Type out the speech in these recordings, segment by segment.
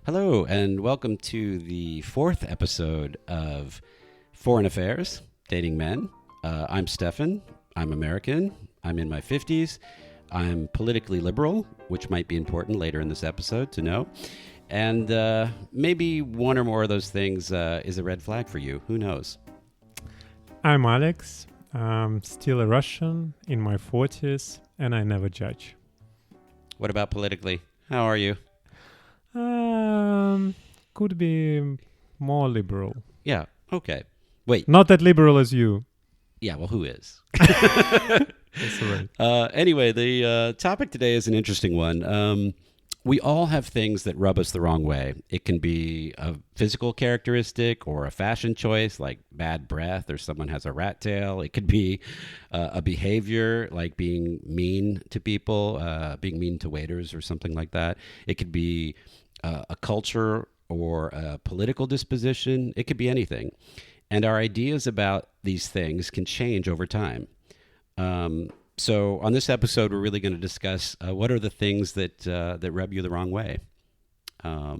Hello, and welcome to the fourth episode of Foreign Affairs, Dating Men. I'm Stefan. I'm American. I'm in my 50s. I'm politically liberal, which might be important later in this episode to know. And maybe one or more of those things is a red flag for you. Who knows? I'm Alex. I'm still a Russian in my 40s, and I never judge. What about politically? How are you? Could be more liberal. Yeah, okay. Wait. Not that liberal as you. Yeah, well, who is? That's right. Anyway, the topic today is an interesting one. We all have things that rub us the wrong way. It can be a physical characteristic or a fashion choice, like bad breath or someone has a rat tail. It could be a behavior, like being mean to people, being mean to waiters or something like that. It could be a culture or a political disposition. It could be anything. And our ideas about these things can change over time. So on this episode, we're really going to discuss what are the things that rub you the wrong way. I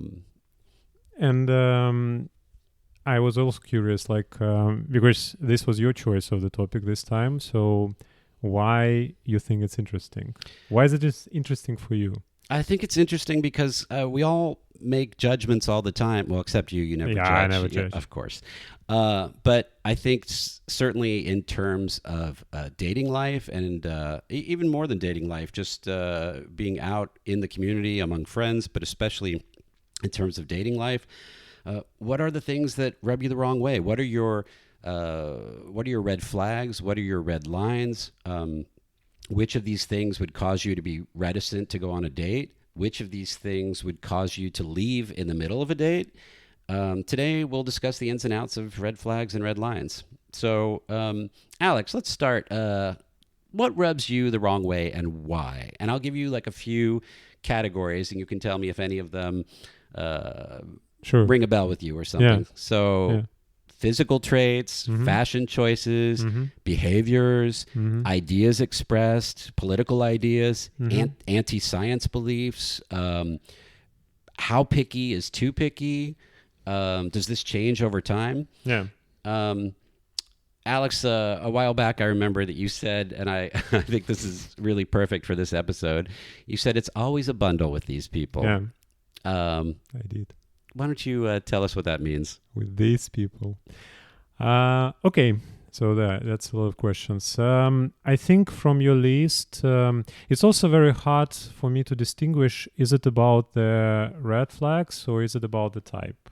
was also curious, because this was your choice of the topic this time. So why you think it's interesting? Why is it just interesting for you? I think it's interesting because we all make judgments all the time. Well, except you never judge. I never judge. Of course. But I think certainly in terms of dating life and even more than dating life, just being out in the community among friends, but especially in terms of dating life, what are the things that rub you the wrong way? What are your red flags? What are your red lines? Which of these things would cause you to be reticent to go on a date? Which of these things would cause you to leave in the middle of a date? Today, we'll discuss the ins and outs of red flags and red lines. So, Alex, let's start. What rubs you the wrong way and why? And I'll give you like a few categories, and you can tell me if any of them Sure. ring a bell with you or something. Yeah. So... Yeah. Physical traits, fashion choices, behaviors, ideas expressed, political ideas, anti-science beliefs. How picky is too picky? Does this change over time? Yeah. Alex, a while back, I remember that you said, and I think this is really perfect for this episode, you said it's always a bundle with these people. Yeah. I did. Why don't you tell us what that means? With these people. Okay, so that's a lot of questions. I think from your list, it's also very hard for me to distinguish, is it about the red flags or is it about the type?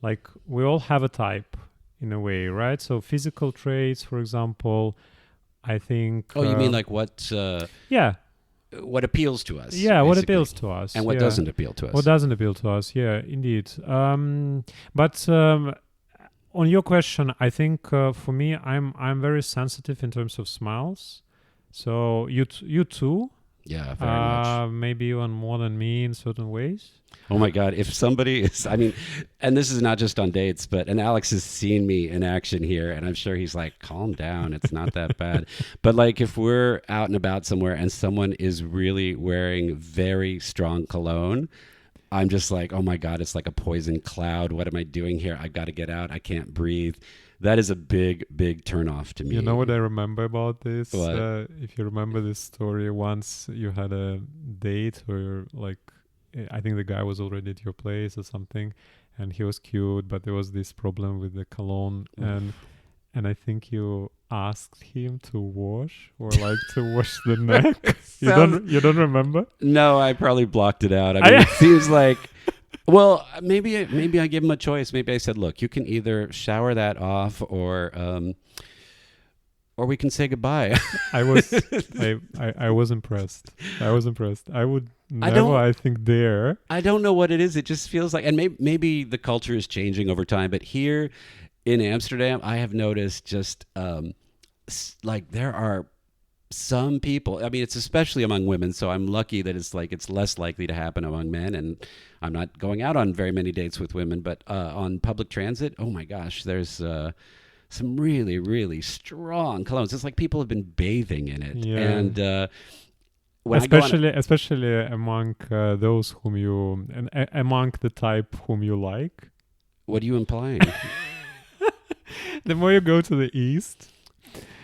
Like, we all have a type in a way, right? So physical traits, for example, I think... Oh, you mean like what... yeah. What appeals to us. Yeah, basically. what appeals to us. And what doesn't appeal to us. What doesn't appeal to us, yeah, indeed. But on your question, I think for me, I'm very sensitive in terms of smiles. So you too? Yeah, very much. Maybe even more than me in certain ways. Oh my God, if somebody is, I mean, and this is not just on dates, and Alex has seen me in action here, and I'm sure he's like, calm down, it's not that bad. But like if we're out and about somewhere and someone is really wearing very strong cologne, I'm just like, oh my God, it's like a poison cloud. What am I doing here? I got to get out. I can't breathe. That is a big, big turnoff to me. You know what I remember about this? What? If you remember this story, once you had a date where, like, I think the guy was already at your place or something, and he was cute, but there was this problem with the cologne, and I think you asked him to wash or like to wash the neck. You don't remember? No, I probably blocked it out. I mean, it seems like. Well, maybe I gave him a choice. Maybe I said, "Look, you can either shower that off, or we can say goodbye." I was impressed. I would never, I think, dare. I don't know what it is. It just feels like, and maybe the culture is changing over time. But here in Amsterdam, I have noticed just like there are some people, I mean, it's especially among women, so I'm lucky that it's less likely to happen among men, and I'm not going out on very many dates with women, but on public transit, oh my gosh, there's some really, really strong colognes. It's like people have been bathing in it. Yeah. And when I go on, especially among those whom you among the type whom you like. what are you implying? The more you go to the east.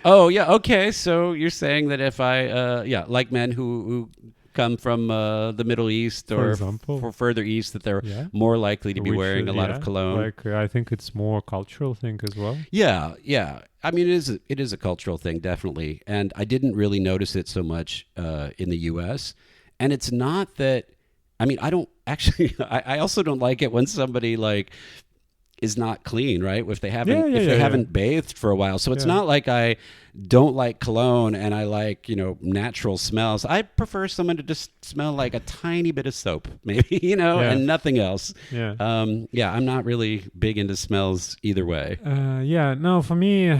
Oh yeah, okay. So you're saying that if I, like men who come from the Middle East For or example. further east, that they're Yeah. more likely to be Which, wearing a lot of cologne. Like I think it's more cultural thing as well. Yeah, yeah. I mean, it is a cultural thing, definitely. And I didn't really notice it so much in the U.S. And it's not that. I mean, I don't actually. I also don't like it when somebody like is not clean, right? If they haven't bathed for a while. So it's not like I don't like cologne and I like, natural smells. I prefer someone to just smell like a tiny bit of soap, maybe, and nothing else. Yeah. I'm not really big into smells either way. No, for me,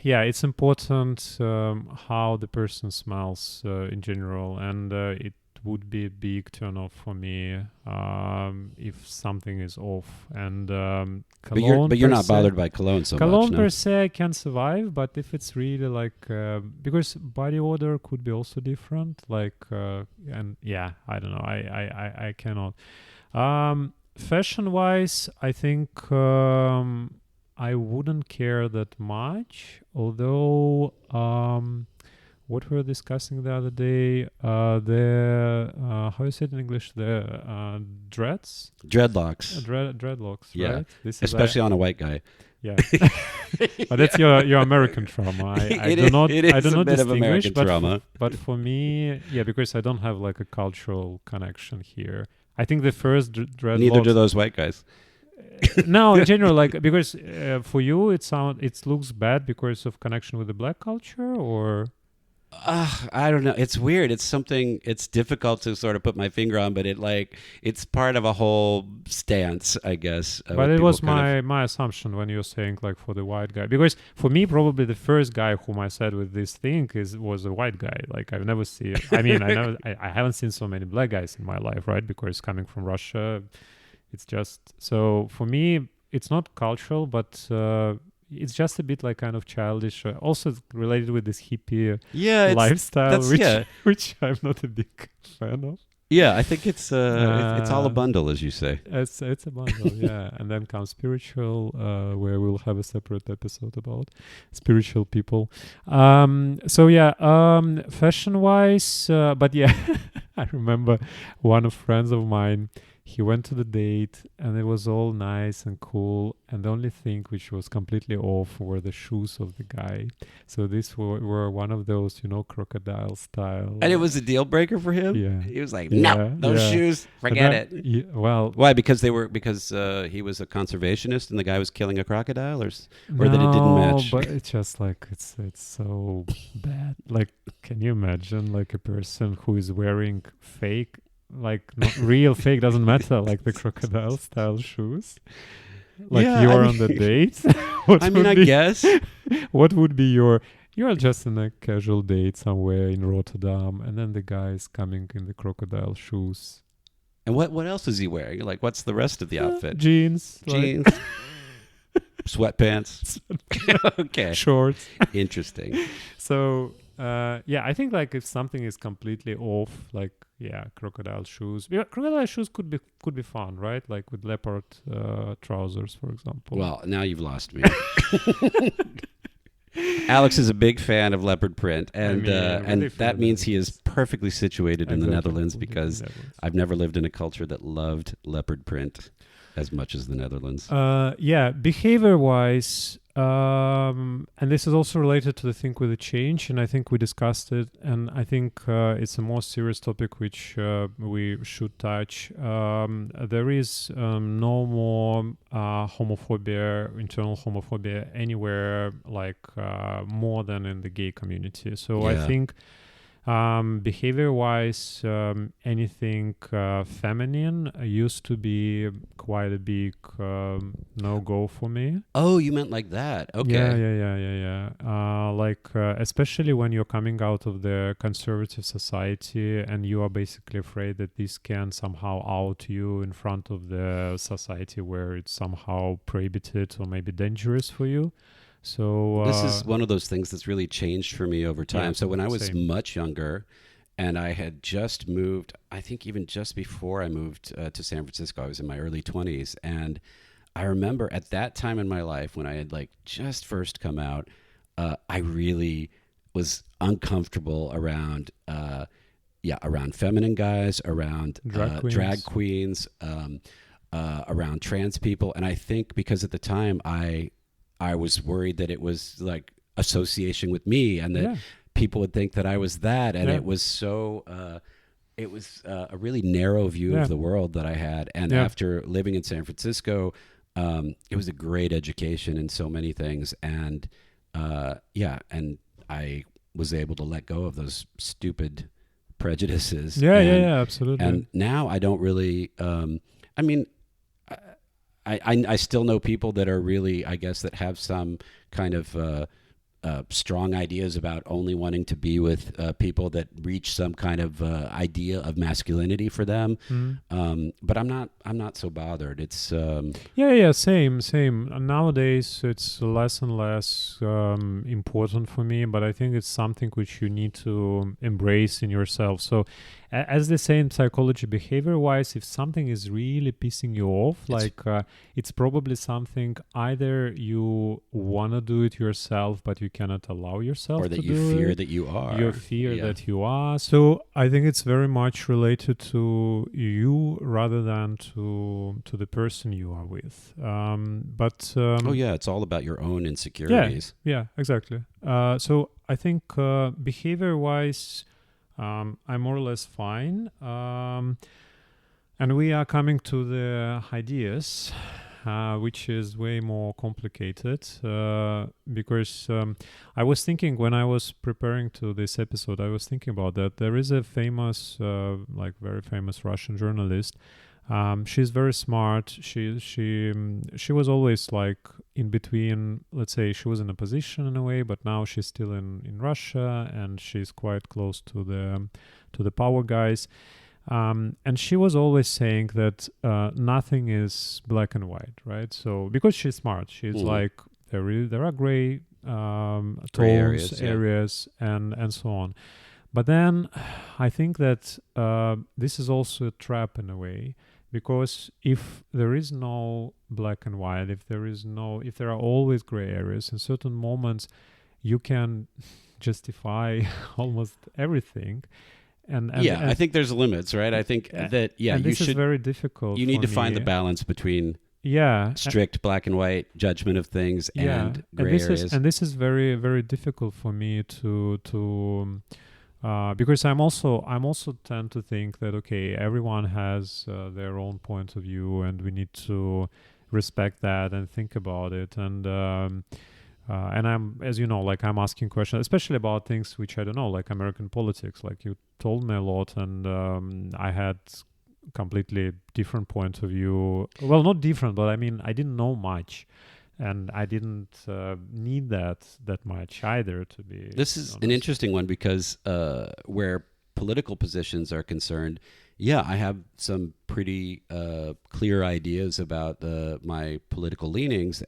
it's important how the person smells in general, and it would be a big turn off for me if something is off. And cologne, but you're not bothered by cologne so much. Cologne No? per se can survive, but if it's really like because body odor could be also different. Like I don't know. I cannot. Fashion wise, I think I wouldn't care that much. Although what we were discussing the other day, how you say it in English, the Dreadlocks. Dreadlocks, Yeah. right? Especially on a white guy. Yeah, but that's your American trauma. I do not distinguish, but for me, because I don't have like a cultural connection here. I think the first dreadlocks. Neither do those white guys. No, in general, like because for you it looks bad because of connection with the black culture, or. I don't know. It's weird. It's difficult to sort of put my finger on, but it's part of a whole stance, I guess. But it was my assumption when you're saying like for the white guy, because for me, probably the first guy whom I said with this thing was a white guy. Like I've never seen, I haven't seen so many black guys in my life, right? Because coming from Russia, it's just, so for me, it's not cultural, but, it's just a bit like kind of childish, also related with this hippie lifestyle, which I'm not a big fan of. Yeah, I think it's all a bundle, as you say. It's a bundle, yeah. And then comes spiritual, where we'll have a separate episode about spiritual people. Fashion-wise, but yeah, I remember one of friends of mine. He went to the date and it was all nice and cool. And the only thing which was completely off were the shoes of the guy. So these were one of those, crocodile style. And it was a deal breaker for him? Yeah. He was like, no, those shoes, forget it. Yeah, well. Why? Because he was a conservationist and the guy was killing a crocodile, or that it didn't match? But it's just like, it's so bad. Like, can you imagine like a person who is wearing fake, like not real fake, doesn't matter, like the crocodile style shoes, like you're on the date. I guess what would be you're just in a casual date somewhere in Rotterdam, and then the guy is coming in the crocodile shoes. And what else is he wearing? Like, what's the rest of the outfit? Jeans, sweatpants. Okay, shorts. Interesting. So I think like if something is completely off, like crocodile shoes. Yeah, crocodile shoes could be fun, right? Like with leopard trousers, for example. Well, now you've lost me. Alex is a big fan of leopard print, and that means he is perfectly situated in the Netherlands, because I've never lived in a culture that loved leopard print as much as the Netherlands. Behavior-wise, and this is also related to the thing with the change, and I think we discussed it, and I think it's a more serious topic which we should touch. There is no more homophobia, internal homophobia anywhere, like more than in the gay community. So I think behavior-wise, anything feminine used to be quite a big no-go for me. Oh, you meant like that? Okay. Yeah. Especially when you're coming out of the conservative society and you are basically afraid that this can somehow out you in front of the society where it's somehow prohibited or maybe dangerous for you. So this is one of those things that's really changed for me over time. So when I was much younger, and I had just moved. I think even just before I moved to San Francisco, I was in my early 20s, and I remember at that time in my life when I had like just first come out, I really was uncomfortable around, around feminine guys, around drag queens, around trans people, and I think because at the time I was worried that it was like association with me, and that people would think that I was that, and it was so. It was a really narrow view of the world that I had, and after living in San Francisco, it was a great education in so many things, and and I was able to let go of those stupid prejudices. Yeah, absolutely. And now I don't really. I mean, I still know people that are really, I guess, that have some kind of strong ideas about only wanting to be with people that reach some kind of idea of masculinity for them. But I'm not so bothered. It's same. Nowadays, it's less and less important for me, but I think it's something which you need to embrace in yourself. So, as they say in psychology, behavior-wise, if something is really pissing you off, it's probably something either you want to do it yourself, but you cannot allow yourself to do it. Or that you fear that you are. You fear that you are. So I think it's very much related to you rather than to the person you are with. It's all about your own insecurities. Yeah, exactly. So I think behavior-wise, I'm more or less fine. And we are coming to the ideas, which is way more complicated because I was thinking when I was preparing to this episode, I was thinking about that. There is a famous, very famous Russian journalist. She's very smart. She was always like in between. Let's say she was in a position in a way, but now she's still in Russia, and she's quite close to the power guys. And she was always saying that nothing is black and white, right? So because she's smart, she's like there are gray tones, areas, and so on. But then I think that this is also a trap in a way. Because if there is no black and white, if there are always gray areas, in certain moments, you can justify almost everything. And I think there's limits, right? I think that this is very difficult. You need to find the balance between strict black and white judgment of things and gray areas. And this is very, very difficult for me to. Because I'm also tend to think that everyone has their own point of view, and we need to respect that and think about it. And I'm, as you know, like I'm asking questions, especially about things which I don't know, like American politics. Like you told me a lot, and I had completely different point of view. Well, not different, but I mean I didn't know much. And I didn't need that much either to be. This is an interesting one because where political positions are concerned, I have some pretty clear ideas about my political leanings,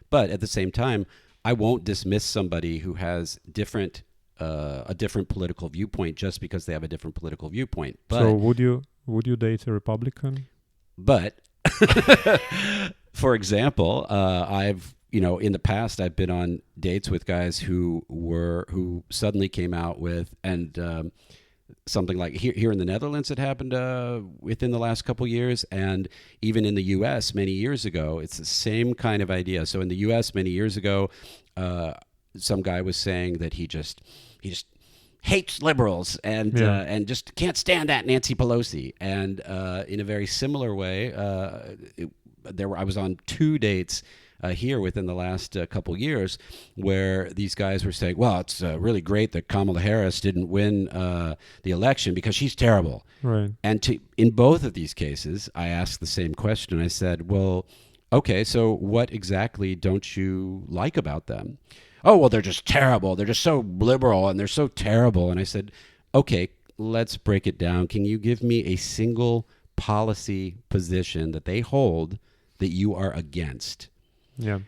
but at the same time, I won't dismiss somebody who has a different political viewpoint just because they have a different political viewpoint. But, so would you date a Republican? But. For example, I've in the past I've been on dates with guys who suddenly came out with something like here in the Netherlands it happened within the last couple years, and even in the U.S. many years ago it's the same kind of idea. So in the U.S. many years ago, some guy was saying that he just hates liberals and just can't stand that Nancy Pelosi, and in a very similar way. I was on 2 dates here within the last couple years where these guys were saying, well, it's really great that Kamala Harris didn't win the election because she's terrible. Right. And in both of these cases, I asked the same question. I said, well, okay, so what exactly don't you like about them? Oh, well, they're just terrible. They're just so liberal and they're so terrible. And I said, okay, let's break it down. Can you give me a single policy position that they hold that you are against? Yeah.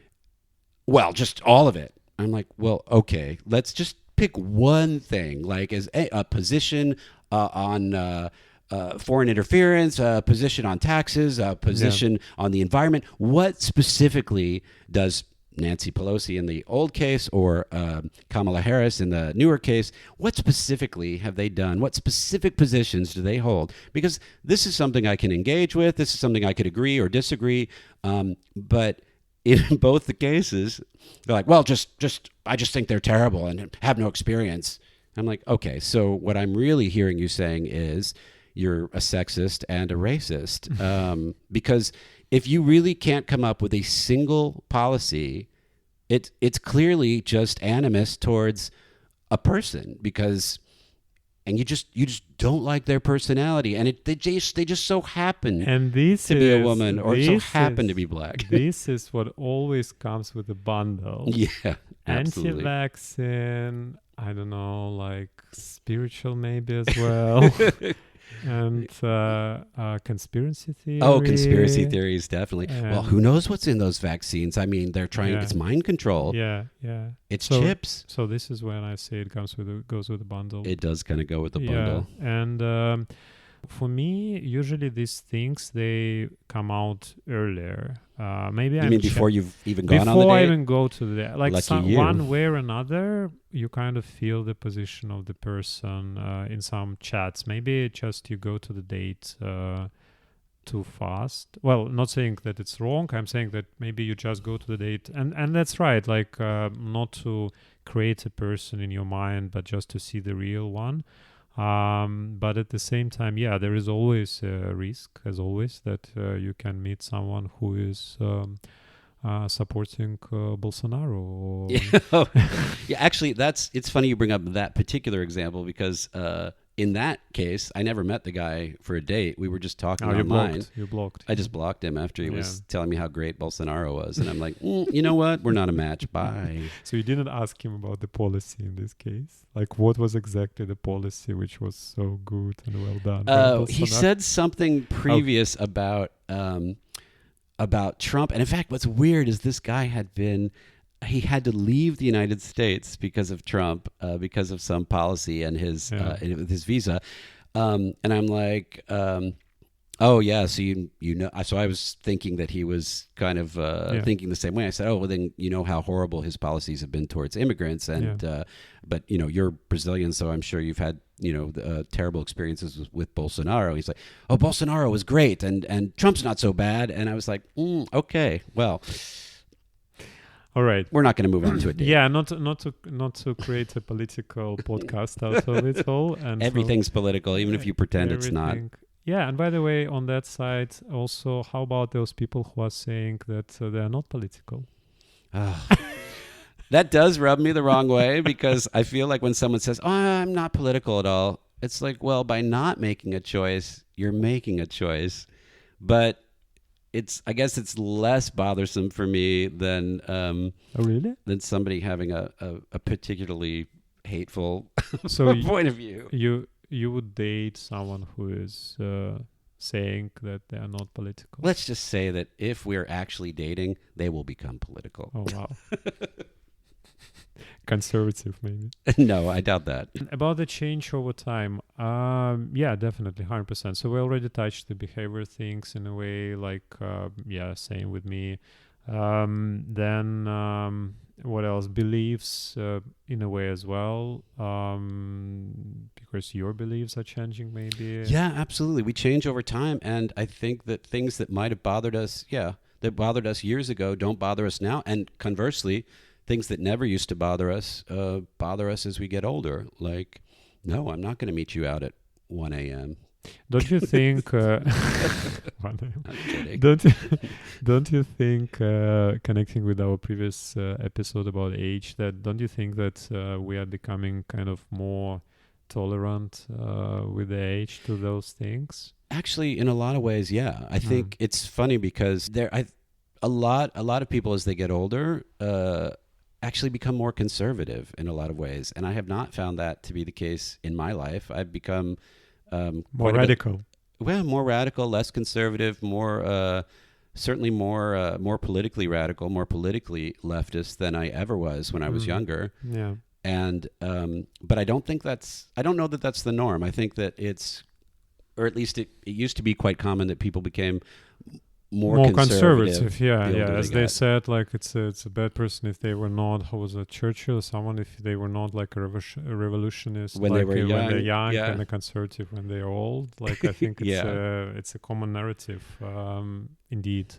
Well, just all of it. I'm like, well, okay, let's just pick one thing, like as a position on foreign interference, a position on taxes, a position on the environment. What specifically does Nancy Pelosi in the old case or Kamala Harris in the newer case, what specifically have they done? What specific positions do they hold? Because this is something I can engage with. This is something I could agree or disagree. But in both the cases, they're like, well, I just think they're terrible and have no experience. I'm like, okay, so what I'm really hearing you saying is you're a sexist and a racist. Because if you really can't come up with a single policy, it's clearly just animus towards a person and you just don't like their personality, and they just so happen to be a woman or so happen to be black. This is what always comes with a bundle. Yeah, absolutely. Anti-vaccine, I don't know, like spiritual maybe as well. And conspiracy theory. Oh, conspiracy theories, definitely. Well, who knows what's in those vaccines? I mean, they're trying. It's mind control. Yeah. It's chips. So this is when I say it goes with a bundle. It does kind of go with the bundle. And for me, usually these things they come out earlier. Maybe you mean before you've even gone on the date? Before I even go to the date, like one way or another, you kind of feel the position of the person in some chats. Maybe just you go to the date too fast. Well, not saying that it's wrong. I'm saying that maybe you just go to the date, and that's right. Like not to create a person in your mind, but just to see the real one. But at the same time, there is always a risk, as always, that you can meet someone who is supporting Bolsonaro. Yeah, actually, it's funny you bring up that particular example because in that case, I never met the guy for a date. We were just talking online. You blocked. I just blocked him after he was telling me how great Bolsonaro was. And I'm like, you know what? We're not a match. Bye. So you didn't ask him about the policy in this case? Like what was exactly the policy which was so good and well done? He said something previous about Trump. And in fact, what's weird is this guy he had to leave the United States because of Trump, because of some policy and his visa. And I'm like, oh yeah, so you know, so I was thinking that he was kind of thinking the same way. I said, oh, well then you know how horrible his policies have been towards immigrants, and but you know you're Brazilian, so I'm sure you've had terrible experiences with Bolsonaro. He's like, oh, Bolsonaro was great, and Trump's not so bad. And I was like, okay, well. All right, we're not going to move on to a date. Yeah, not to create a political podcast out of it all. And everything's political, even if you pretend it's not. Yeah, and by the way, on that side, also, how about those people who are saying that they are not political? That does rub me the wrong way because I feel like when someone says, "Oh, I'm not political at all," it's like, well, by not making a choice, you're making a choice, but. I guess it's less bothersome for me than than somebody having a particularly hateful point of view. You would date someone who is saying that they are not political. Let's just say that if we're actually dating, they will become political. Oh wow. Conservative, maybe. No, I doubt that. About the change over time, definitely, 100%. So we already touched the behavior things in a way, like, same with me. Then what else? Beliefs in a way as well, because your beliefs are changing, maybe. Yeah, absolutely. We change over time, and I think that things that might have bothered us, that bothered us years ago, don't bother us now, and conversely. Things that never used to bother us as we get older. Like, no, I'm not going to meet you out at 1 a.m. Don't you think? Don't you think? Connecting with our previous episode about age, don't you think that we are becoming kind of more tolerant with the age to those things? Actually, in a lot of ways, yeah. I think it's funny because a lot of people as they get older. Actually become more conservative in a lot of ways. And I have not found that to be the case in my life. I've become more radical. More radical, less conservative, certainly more politically radical, more politically leftist than I ever was when I was younger. Yeah. And but I don't know that that's the norm. I think that or at least it used to be quite common that people became more conservative. Yeah, the older as they they got. said, like it's a bad person if they were not. How was it, Churchill or someone? If they were not like a revolutionist When like they were when they're young, young, yeah. and a conservative when they're old. Like I think Yeah. it's a common narrative, indeed.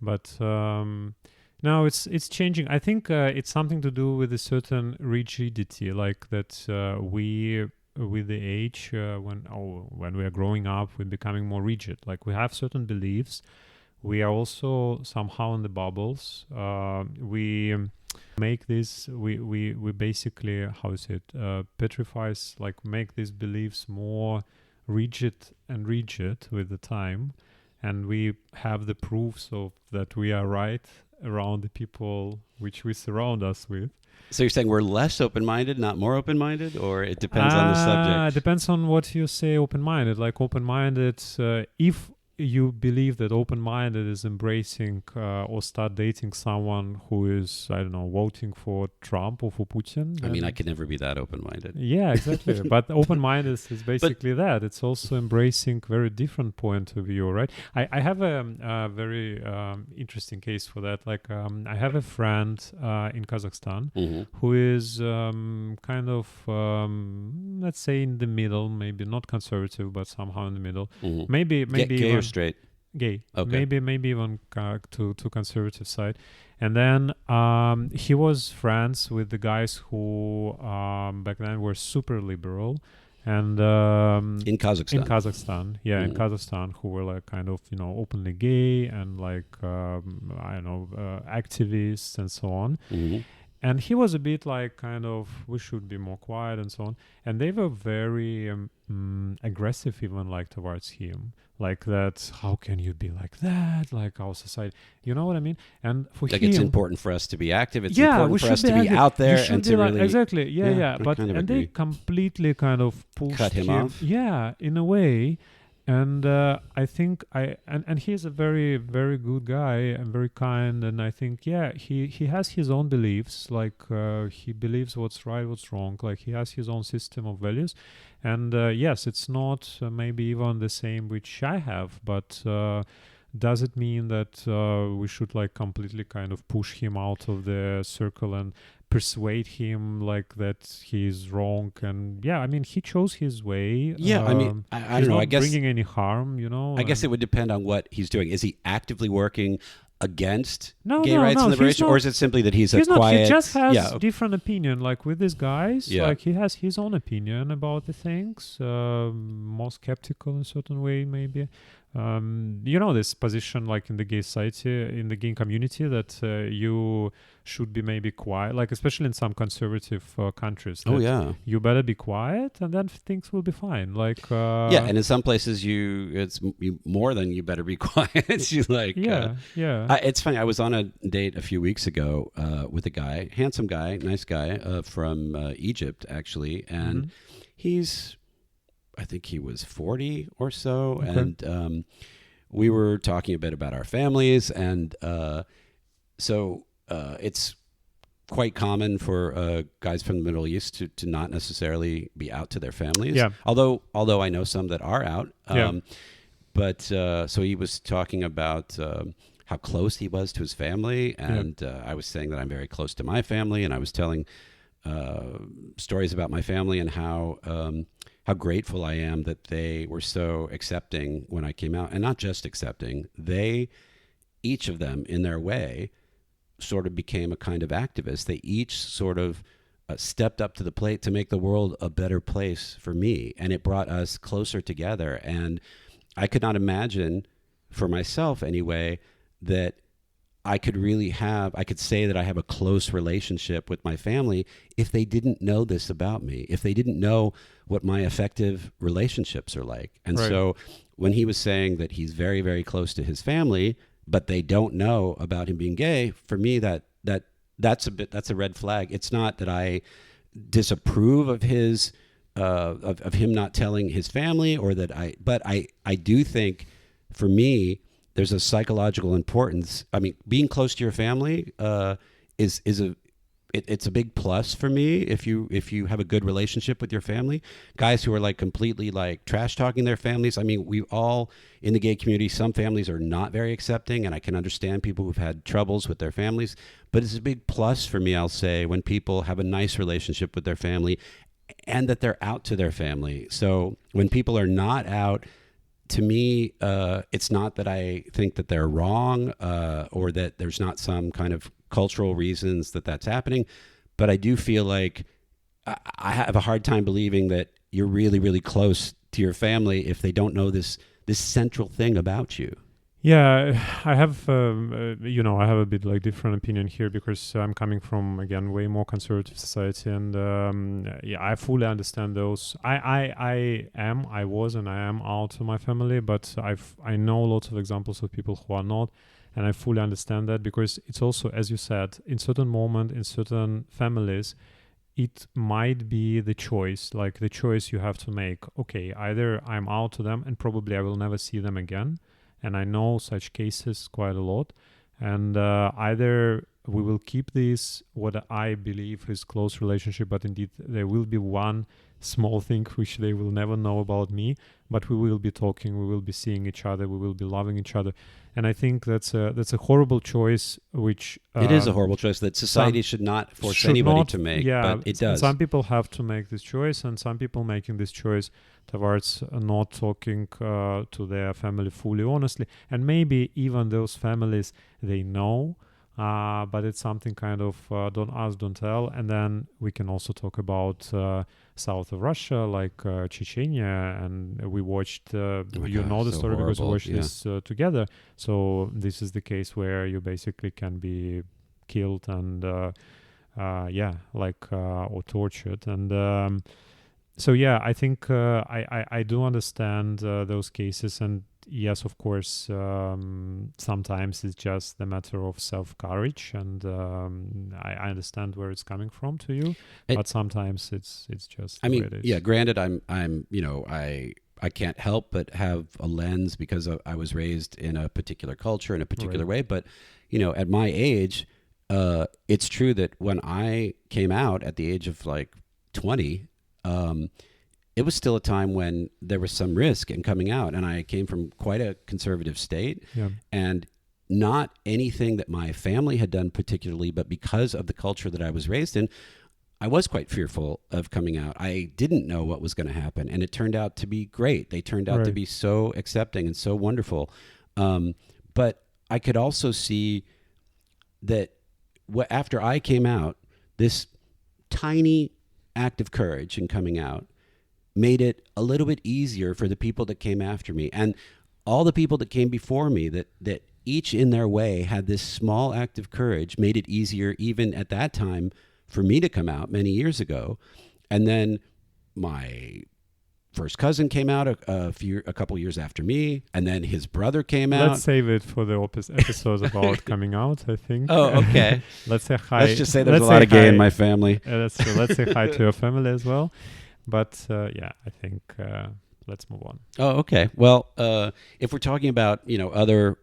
But now it's changing. I think it's something to do with a certain rigidity, like that we with the age when we are growing up, we're becoming more rigid. Like we have certain beliefs. We are also somehow in the bubbles. We make this. We basically, how is it, petrifies, like make these beliefs more rigid and rigid with the time, and we have the proofs of that we are right around the people which we surround us with. So you're saying we're less open-minded, not more open-minded, or it depends on the subject? Depends on what you say open-minded. Like open-minded, if you believe that open-minded is embracing or start dating someone who is, I don't know, voting for Trump or for Putin. I mean, I could never be that open-minded. Yeah, exactly. But open-minded is basically that. It's also embracing very different point of view, right? I have a very interesting case for that. Like I have a friend in Kazakhstan who is kind of, let's say, in the middle, maybe not conservative, but somehow in the middle. Maybe gay even or straight? Gay. Okay. Maybe even to conservative side. And then he was friends with the guys who back then were super liberal, and In Kazakhstan. in Kazakhstan, who were like kind of openly gay and like I don't know, activists and so on. And he was a bit like kind of, we should be more quiet and so on. And they were very aggressive even like towards him. Like that, how can you be like that? Like our society, you know what I mean? And for like him, it's important for us to be active. It's we important for us should to be active. out there You should and be to like, really exactly, Yeah, yeah. I But kind of and they agree. completely kind of pushed Cut him off? Yeah, in a way. And I think and he's a very, very good guy and very kind. And I think, he has his own beliefs. Like he believes what's right, what's wrong. Like he has his own system of values. And yes, it's not maybe even the same which I have, but does it mean that we should like completely kind of push him out of the circle and persuade him like that he's wrong? And I mean, he chose his way. I mean, I he's don't know. not I guess bringing any harm, I guess it would depend on what he's doing. Is he actively working against gay no, rights and he's liberation, not- or is it simply that he's a He's not. quiet? He just has yeah, different opinion. Like with these guys, Yeah. like he has his own opinion about the things. More skeptical in a certain way, maybe. This position, like in the gay society, in the gay community, that you should be maybe quiet. Like especially in some conservative countries. Oh that yeah. You better be quiet, and then things will be fine. Like And in some places, it's more than you better be quiet. You like. It's funny. I was on a date a few weeks ago with a guy, handsome guy, nice guy from Egypt, actually, and he's, I think he was 40 or so, and we were talking a bit about our families, and so it's quite common for guys from the Middle East to not necessarily be out to their families. Yeah. Although I know some that are out. But so he was talking about how close he was to his family, and I was saying that I'm very close to my family, and I was telling stories about my family and how grateful I am that they were so accepting when I came out, and not just accepting. They, each of them in their way, sort of became a kind of activist. They each sort of stepped up to the plate to make the world a better place for me, and it brought us closer together. And I could not imagine, for myself anyway, that I could say that I have a close relationship with my family if they didn't know this about me, if they didn't know what my effective relationships are like. And so when he was saying that he's very, very close to his family, but they don't know about him being gay, for me, that's a red flag. It's not that I disapprove of his, of him not telling his family, but I do think, for me, there's a psychological importance. I mean, being close to your family is it's a big plus for me if you have a good relationship with your family. Guys who are like completely like trash talking their families. I mean, we all in the gay community, some families are not very accepting, and I can understand people who've had troubles with their families. But it's a big plus for me, I'll say, when people have a nice relationship with their family and that they're out to their family. So when people are not out, to me, it's not that I think that they're wrong or that there's not some kind of cultural reasons that that's happening. But I do feel like I have a hard time believing that you're really, really close to your family if they don't know this central thing about you. Yeah, I have, I have a bit like different opinion here because I'm coming from, again, way more conservative society, and I fully understand those. I was, and I am out to my family, but I know lots of examples of people who are not, and I fully understand that because it's also, as you said, in certain moment, in certain families, it might be the choice you have to make. Okay, either I'm out to them, and probably I will never see them again. And I know such cases quite a lot. And either we will keep this, what I believe is close relationship, but indeed there will be one small thing which they will never know about me, but we will be talking, we will be seeing each other, we will be loving each other. And I think that's a horrible choice, which... it is a horrible choice that society should not force anybody to make, but it does. Some people have to make this choice, and some people making this choice towards not talking to their family fully honestly. And maybe even those families, they know, but it's something kind of don't ask, don't tell. And then we can also talk about south of Russia, like Chechnya, and we watched, the story because we watched this together. So this is the case where you basically can be killed and or tortured. And so yeah, I think I do understand those cases, and yes, of course, sometimes it's just the matter of self-courage, and I understand where it's coming from to you, but sometimes it's just the way it is. Yeah, granted, I'm I can't help but have a lens because I was raised in a particular culture in a particular way, but at my age, it's true that when I came out at the age of like 20, it was still a time when there was some risk in coming out, and I came from quite a conservative state, and not anything that my family had done particularly, but because of the culture that I was raised in, I was quite fearful of coming out. I didn't know what was going to happen, and it turned out to be great. They turned out to be so accepting and so wonderful. But I could also see that after I came out, this tiny act of courage in coming out made it a little bit easier for the people that came after me, and all the people that came before me that each in their way had this small act of courage made it easier even at that time for me to come out many years ago. And then my first cousin came out a couple years after me, and then his brother came out. Let's save it for the episodes about coming out, I think. Oh, okay. Let's say hi. Let's just say there's a lot of gay in my family. Let's say hi to your family as well. But I think let's move on. Oh, okay. Well, if we're talking about other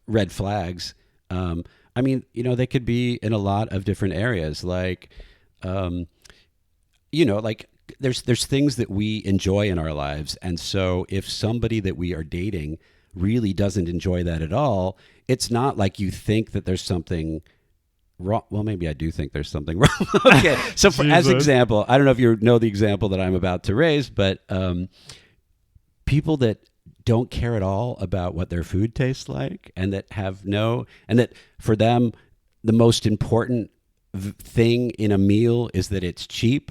red flags, they could be in a lot of different areas. Like, like there's things that we enjoy in our lives, and so if somebody that we are dating really doesn't enjoy that at all, it's not like you think that there's something wrong. Well, maybe I do think there's something wrong. Okay, so as example, I don't know if you know the example that I'm about to raise, but people that don't care at all about what their food tastes like, and that and that for them the most important thing in a meal is that it's cheap,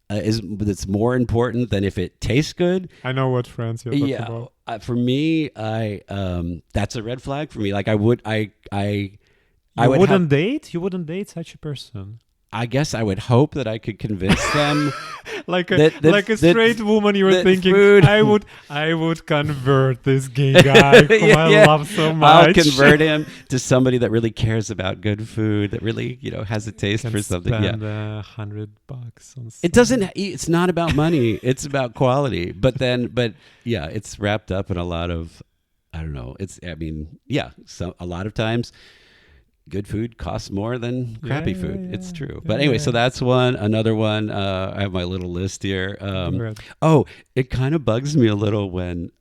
that's more important than if it tastes good. I know what friends you're talking about. For me, that's a red flag for me. Like You wouldn't date such a person. I guess I would hope that I could convince them. like a straight woman, you were thinking, I would convert this gay guy whom I love so much. I'll convert him to somebody that really cares about good food, that really has a taste for something. Spend $100 on it doesn't. It's not about money. It's about quality. But it's wrapped up in a lot of, I don't know. A lot of times, good food costs more than crappy food. It's true. But Yeah, anyway, yeah. so that's one. Another one, I have my little list here. Go ahead. Oh, it kind of bugs me a little when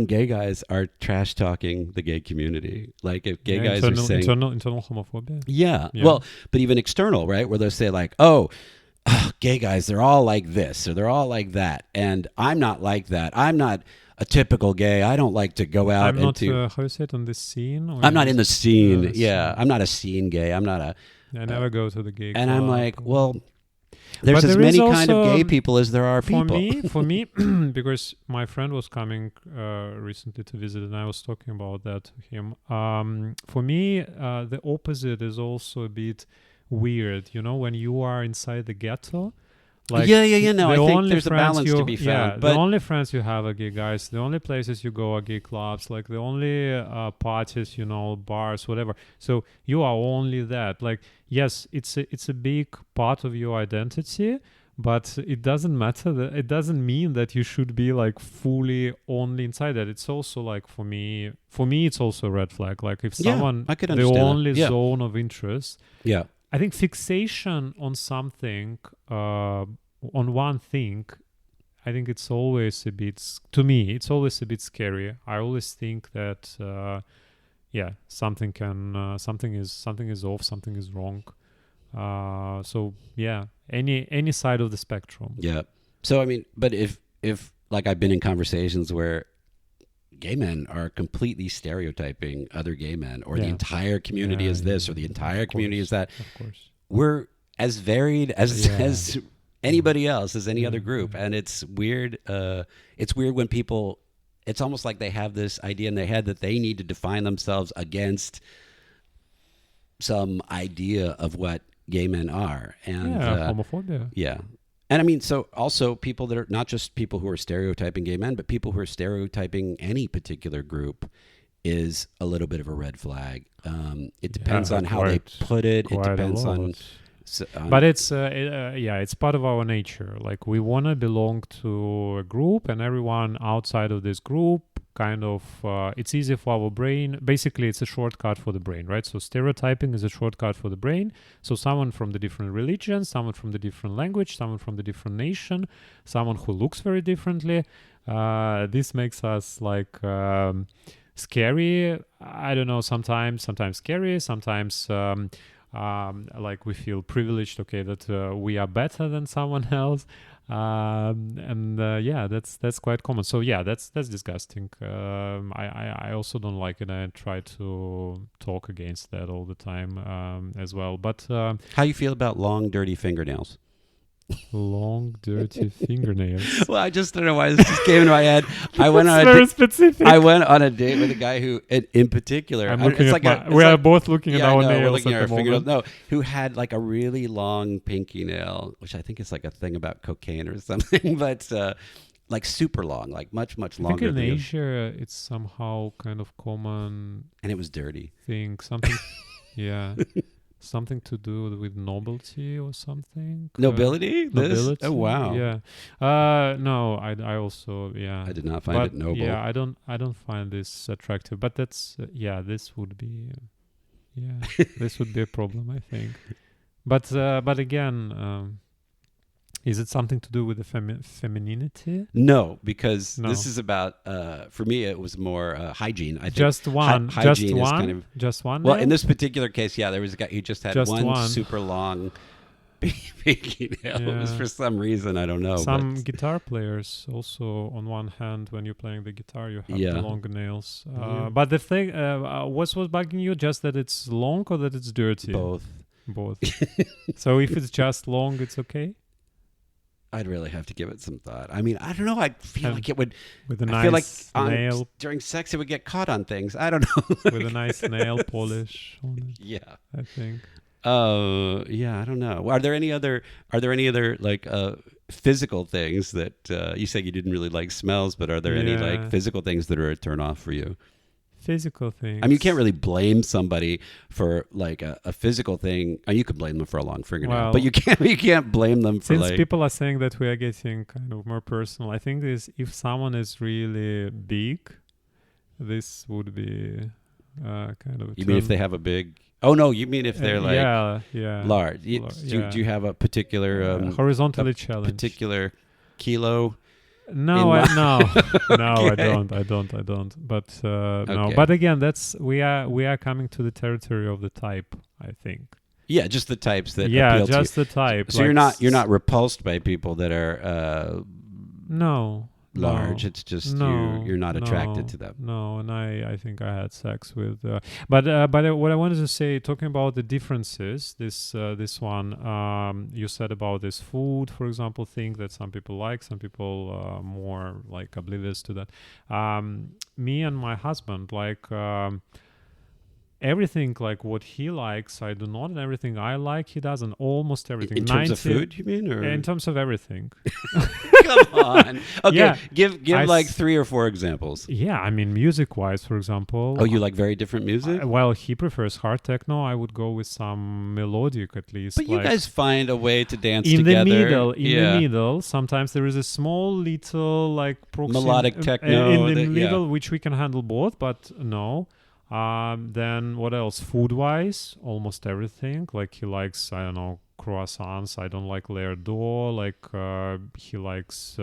gay guys are trash talking the gay community. Like if gay guys are saying internal homophobia. yeah. Yeah. Well, but even external, right? Where they'll say like, oh, gay guys, they're all like this or they're all like that. And I'm not like that. I'm not a typical gay. I don't like to go out I'm not, into... how you say it, on the scene? Or I'm not in the scene. the Yeah. scene. I'm not a scene gay. I'm not a... I never go to the gay And club. I'm like, well, there's But as there is many kind of also, gay people as there are people. For me, because my friend was coming recently to visit, and I was talking about that to him. For me, the opposite is also a bit weird. You know, when you are inside the ghetto. Like yeah. No, the I think only there's a friends balance to be found. Yeah, but the only friends you have are gay guys. The only places you go are gay clubs. Like the only parties, you know, bars, whatever. So you are only that. Like yes, it's a big part of your identity, but it doesn't matter. It doesn't mean that you should be like fully only inside that. It's also like for me, it's also a red flag. Like if someone, I could the understand that. only Yeah. zone of interest. yeah. I think fixation on something, on one thing, I think it's always a bit, to me, it's always a bit scary. I always think that, something is off, something is wrong. So yeah, any side of the spectrum. Yeah. So I mean, but if like I've been in conversations where gay men are completely stereotyping other gay men, or the entire community is this, or the entire community is that. Of course. We're as varied as anybody else, as any other group, and it's weird. It's weird when people. It's almost like they have this idea in their head that they need to define themselves against some idea of what gay men are, and homophobia. Yeah. And I mean, so also people that are not just people who are stereotyping gay men, but people who are stereotyping any particular group is a little bit of a red flag. It depends on how they put it. It depends on... But it's it's part of our nature. Like we want to belong to a group, and everyone outside of this group kind of it's easy for our brain. Basically, it's a shortcut for the brain, right? So stereotyping is a shortcut for the brain. So someone from the different religion, someone from the different language, someone from the different nation, someone who looks very differently. This makes us like scary. I don't know. Sometimes scary. Sometimes. Like we feel privileged, okay, that we are better than someone else, that's quite common. So yeah, that's disgusting. I also don't like it. I try to talk against that all the time as well. But how you feel about long, dirty fingernails? Long, dirty fingernails. Well, I just don't know why this just came into my head. I went on very specific. I went on a date with a guy who, in particular, we are both looking at our nails. We're looking at our fingernails. No, who had like a really long pinky nail, which I think is like a thing about cocaine or something, but like super long, like much longer. I think in Asia, it's somehow kind of common. And it was dirty. Thing something, yeah. Something to do with nobility or something. Nobility? Nobility. Oh wow. Yeah. No, I also I did not find it noble. Yeah, I don't find this attractive. But that's this would be this would be a problem, I think. But again, is it something to do with the femininity? No, because this is about, for me, it was more hygiene. I think just one. Hygiene is kind of... Just one? Well, nail? in this particular case, there was a guy who just had one super long pinky nail. It was for some reason, I don't know. Some guitar players also, on one hand, when you're playing the guitar, you have the longer nails. But the thing, what's bugging you? Just that it's long or that it's dirty? Both. So if it's just long, it's okay? I'd really have to give it some thought. I mean, I don't know. I feel like it would. With a I feel like nail during sex, it would get caught on things. I don't know. With a nice nail polish on it. Yeah, I think. I don't know. Are there any other like physical things that you said you didn't really like smells, but are there any like physical things that are a turn off for you? Physical things. I mean, you can't really blame somebody for like a physical thing. You could blame them for a long fingernail, but you can't blame them for since people are saying that we are getting kind of more personal. I think if someone is really big, this would be kind of a You mean if they have a big? Oh no, you mean if they're like large? Do you have a particular horizontally challenged particular kilo? No, I Okay. don't. But no, Okay. but again, we are coming to the territory of the type, I think. Yeah, just the types that Yeah, appeal just to you. the type. So you're not repulsed by people that are No, large. no, It's just no, you're not attracted to them. no. And I think I had sex with. But what I wanted to say, talking about the differences, this one you said about this food, for example, thing that some people like, some people more like oblivious to that. Me and my husband like. Everything like what he likes, I do not, and everything I like, he doesn't. Almost everything. In terms of food, you mean, or in terms of everything. come on? Okay, Yeah. give like 3 or 4 examples. Yeah, I mean, music-wise, for example. Oh, you like very different music? Well, he prefers hard techno. I would go with some melodic at least. But you like, guys find a way to dance in together. the middle, sometimes there is a small little like Melodic techno in the that- middle, which we can handle both. But no. Then what else? Food-wise, almost everything. Like he likes, I don't know, croissants. I don't like layered dough. Like he likes,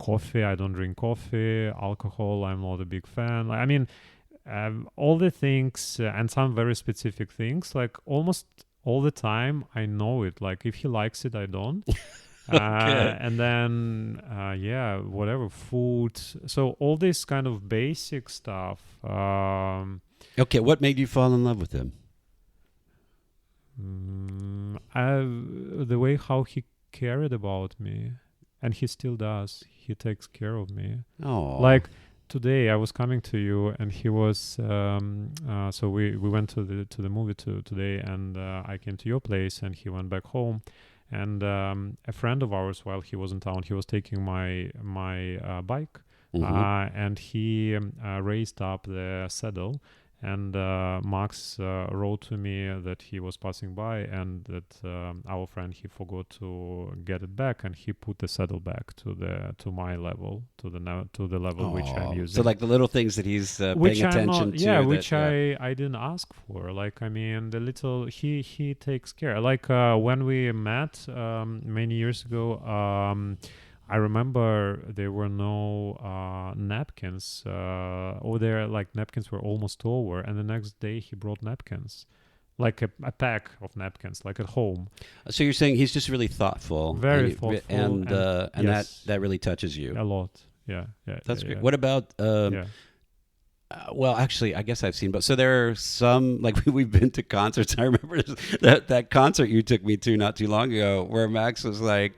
coffee. I don't drink coffee. Alcohol, I'm not a big fan. Like, I mean, all the things and some very specific things. Like almost all the time, I know it. Like if he likes it, I don't. Okay. And then whatever food, so all this kind of basic stuff. Okay, what made you fall in love with him? The way how he cared about me, and he still does. He takes care of me. Oh, Like today, I was coming to you, and he was. So we went to the movie today, and I came to your place, and he went back home. And a friend of ours, while he was in town, he was taking my bike, and he raised up the saddle. And Max wrote to me that he was passing by, and that our friend, he forgot to get it back, and he put the saddle back to my level, to the level which I'm using. So like the little things that he's Which paying I'm attention not, to. yeah, that- which I didn't ask for. Like, I mean, the little he takes care. Like when we met many years ago, I remember there were no napkins, or there like napkins were almost over, and the next day he brought napkins, like a pack of napkins, like at home. So you're saying he's just really thoughtful, Very and, thoughtful, and yes. that really touches you. A lot, yeah. That's yeah, great. yeah. What about? Yeah. Well, actually, I guess I've seen, but so there are some like we've been to concerts. I remember that concert you took me to not too long ago, where Max was like.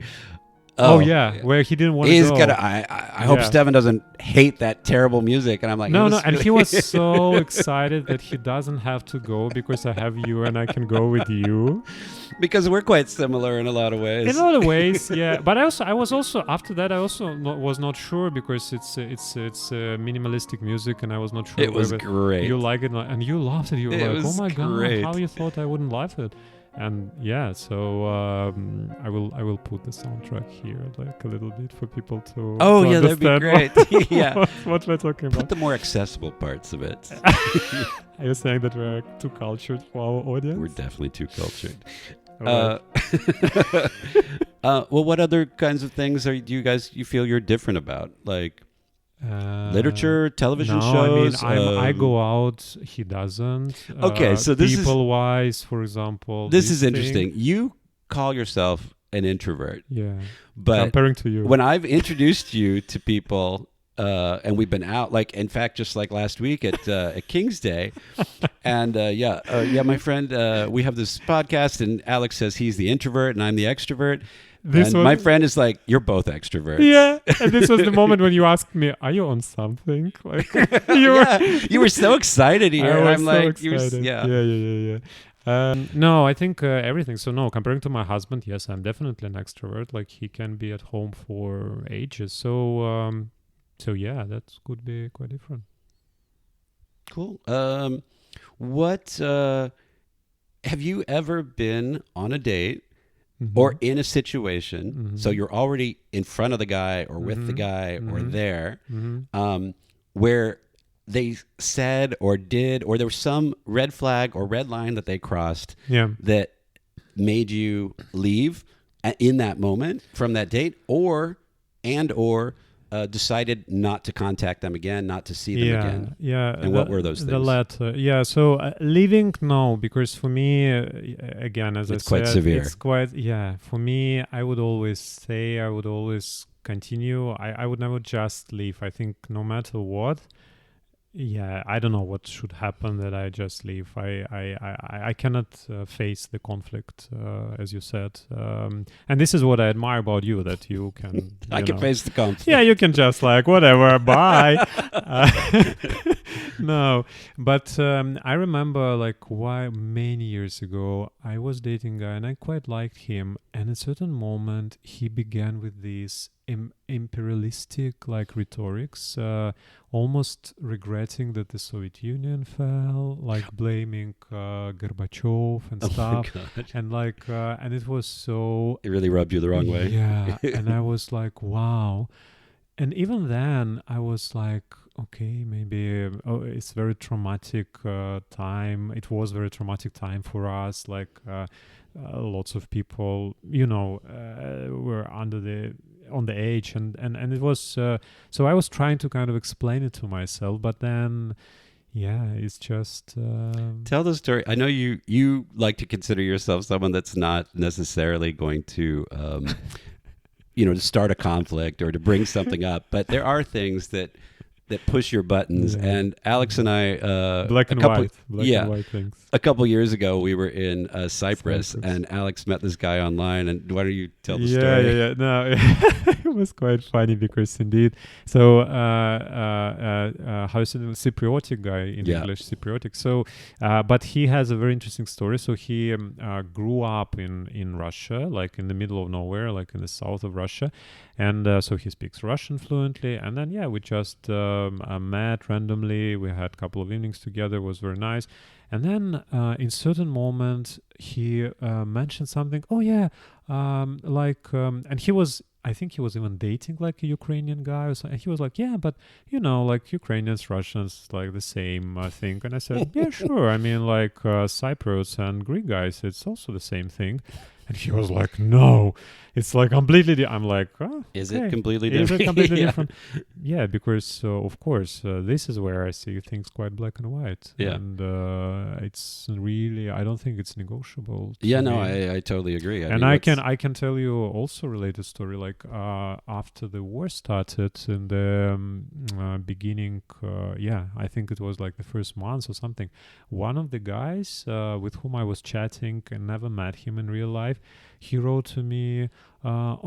Oh yeah, where he didn't want to He's go. gonna. I hope Steven doesn't hate that terrible music. And I'm like, No, this and really- he was so excited that he doesn't have to go because I have you and I can go with you. because we're quite similar in a lot of ways. In a lot of ways, yeah. But I was also after that. I also was not sure because it's minimalistic music, and I was not sure. It was whether great. You like it, and you loved it. You were It like, was "Oh my great. god, how you thought I wouldn't love it?" And yeah, so I will put the soundtrack here, like a little bit for people to. Oh to yeah, that'd be understand great. Yeah, what we're talking put about. the more accessible parts of it. Are you saying that we're too cultured for our audience? We're definitely too cultured. All right. Well, what other kinds of things do you feel you're different about? Like literature, television shows? I mean, I go out. He doesn't. Okay, so this is- people-wise, for example. This is thing. interesting. You call yourself an introvert, Yeah, but comparing to you. when I've introduced you to people, and we've been out, like in fact, just like last week at King's Day, and my friend, we have this podcast, and Alex says he's the introvert and I'm the extrovert. My friend is like, you're both extroverts. Yeah, and this was the moment when you asked me, "Are you on something?" Like You were so excited here. I and was I'm so like, excited. yeah. Yeah. No, I think everything. So no, comparing to my husband, yes, I'm definitely an extrovert. Like he can be at home for ages. So yeah, that could be quite different. Cool. What have you ever been on a date or in a situation? So you're already in front of the guy or with the guy or there, where they said or did, or there was some red flag or red line that they crossed Yeah. that made you leave in that moment from that date, or decided not to contact them again, not to see them again? Yeah. And what were those The things? latter. Yeah. So leaving, no, because for me, again, as It's I quite said, severe. it's quite, yeah. For me, I would always stay. I would always continue. I would never just leave. I think no matter what, yeah, I don't know what should happen that I just leave. I cannot face the conflict, as you said, and this is what I admire about you, that you can. I can face the conflict. Yeah, you can just like whatever, bye. No, but I remember like why many years ago I was dating a guy and I quite liked him, and at a certain moment he began with these imperialistic like rhetorics, almost regretting that the Soviet Union fell, like blaming Gorbachev and Oh my stuff, God. and like and it was so It really rubbed you the wrong way. yeah, and I was like, wow. And even then, I was like, okay, maybe it's very traumatic time. It was very traumatic time for us. Like lots of people, were on the age, and it was. So I was trying to kind of explain it to myself, but then, yeah, it's just. Tell the story. I know you like to consider yourself someone that's not necessarily going to, to start a conflict or to bring something up, but there are things that push your buttons. Yeah. And Alex and I, Black and white things. a couple years ago, we were in Cyprus, and Alex met this guy online. And why don't you tell the story? Yeah. No, it was quite funny because indeed, so how is it, Cypriotic guy in English, Cypriotic. So, but he has a very interesting story. So he grew up in Russia, like in the middle of nowhere, like in the south of Russia, and so he speaks Russian fluently. And then we just met randomly. We had a couple of evenings together. It was very nice. And then in certain moment, he mentioned something. Oh yeah, and he was. I think he was even dating like a Ukrainian guy or something. And he was like, yeah, but like Ukrainians, Russians, like the same thing. And I said, yeah, sure. I mean, like Cypriots and Greek guys, it's also the same thing. And he was like, no, it's like completely I'm like, oh, is it completely different? Is it completely different? Yeah, because of course, this is where I see things quite black and white. Yeah. And it's really, I don't think it's negotiable. Yeah, no, I totally agree. I can tell you also related story, like after the war started in the beginning, I think it was like the first month or something, one of the guys with whom I was chatting and never met him in real life, he wrote to me, kind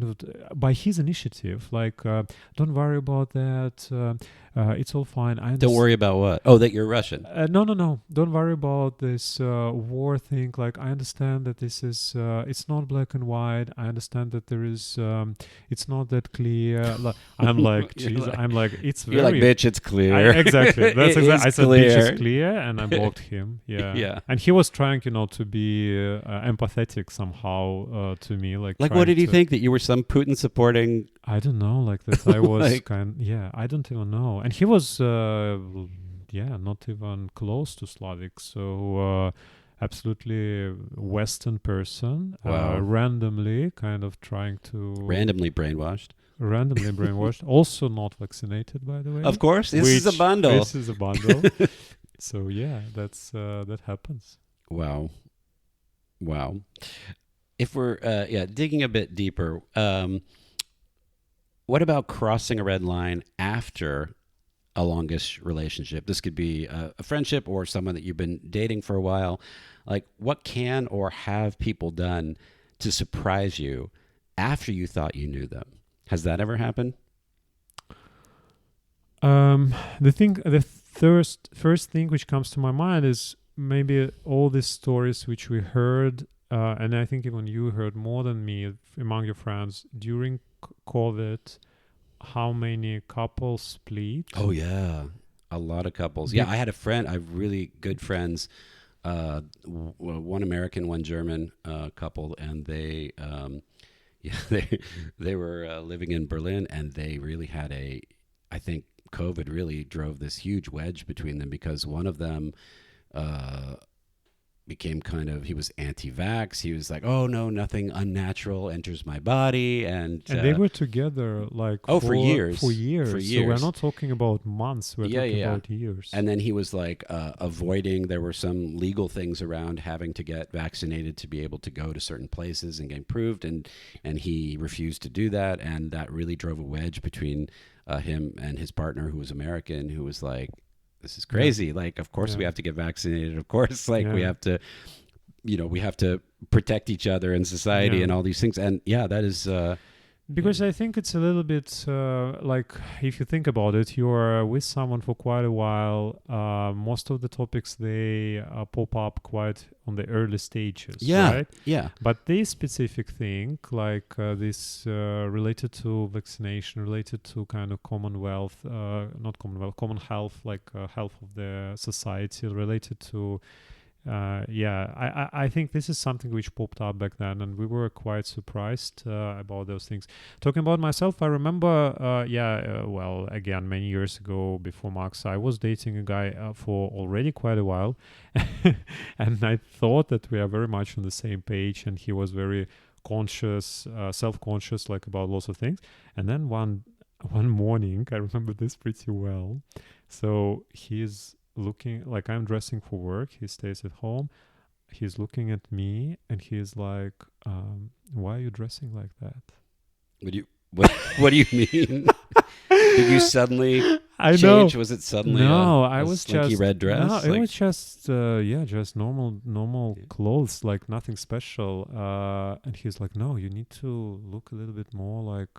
of by his initiative, like, don't worry about that, it's all fine. Don't worry about what? Oh, that you're Russian. No. Don't worry about this war thing. Like, I understand that this is, it's not black and white. I understand that there is, it's not that clear. I'm like, geez, I'm like, it's very... You're like, bitch, it's clear. Exactly. That's exactly. I said, clear. bitch, it's clear, and I blocked him. Yeah. Yeah. And he was trying, to be empathetic somehow to me. Like what did he think? That you were some Putin supporting... I don't know, like that I was like, I don't even know. And he was, not even close to Slavic. So, absolutely Western person, wow. Randomly kind of trying to... Randomly brainwashed. Also not vaccinated, by the way. Of course, this is a bundle. So, yeah, that happens. Wow. If we're, digging a bit deeper, what about crossing a red line after a longish relationship? This could be a friendship or someone that you've been dating for a while. Like, what can or have people done to surprise you after you thought you knew them? Has that ever happened? The first thing which comes to my mind is maybe all these stories which we heard, and I think even you heard more than me among your friends during COVID, how many couples split. Oh yeah, a lot of couples. Yeah, I had a friend, I have really good friends, one American, one German couple, and they they were living in Berlin, and they really had I think COVID really drove this huge wedge between them because one of them became he was anti-vax. He was like, oh no, nothing unnatural enters my body. And they were together like for years. For years. For So years. we're not talking about months. We're talking about years. And then he was like avoiding, there were some legal things around having to get vaccinated to be able to go to certain places and get approved. And he refused to do that. And that really drove a wedge between him and his partner, who was American, who was like, this is crazy. Yeah. Like, of course we have to get vaccinated. Of course, like we have to, we have to protect each other in society and all these things. And that is... because I think it's a little bit like, if you think about it, you're with someone for quite a while. Most of the topics, they pop up quite on the early stages, right? Yeah. But this specific thing, like this related to vaccination, related to kind of common health, like health of the society, related to I think this is something which popped up back then, and we were quite surprised about those things. Talking about myself, I remember, well, again, many years ago, before Max, I was dating a guy for already quite a while, and I thought that we are very much on the same page, and he was very conscious, self-conscious, like about lots of things. And then one morning, I remember this pretty well. So he's looking, like I'm dressing for work, he stays at home, he's looking at me and he's like, why are you dressing like that? What do you mean? Did you suddenly change? Know. Was it suddenly I a was slinky just red dress? No, it was just just normal clothes, like nothing special. And he's like, no, you need to look a little bit more like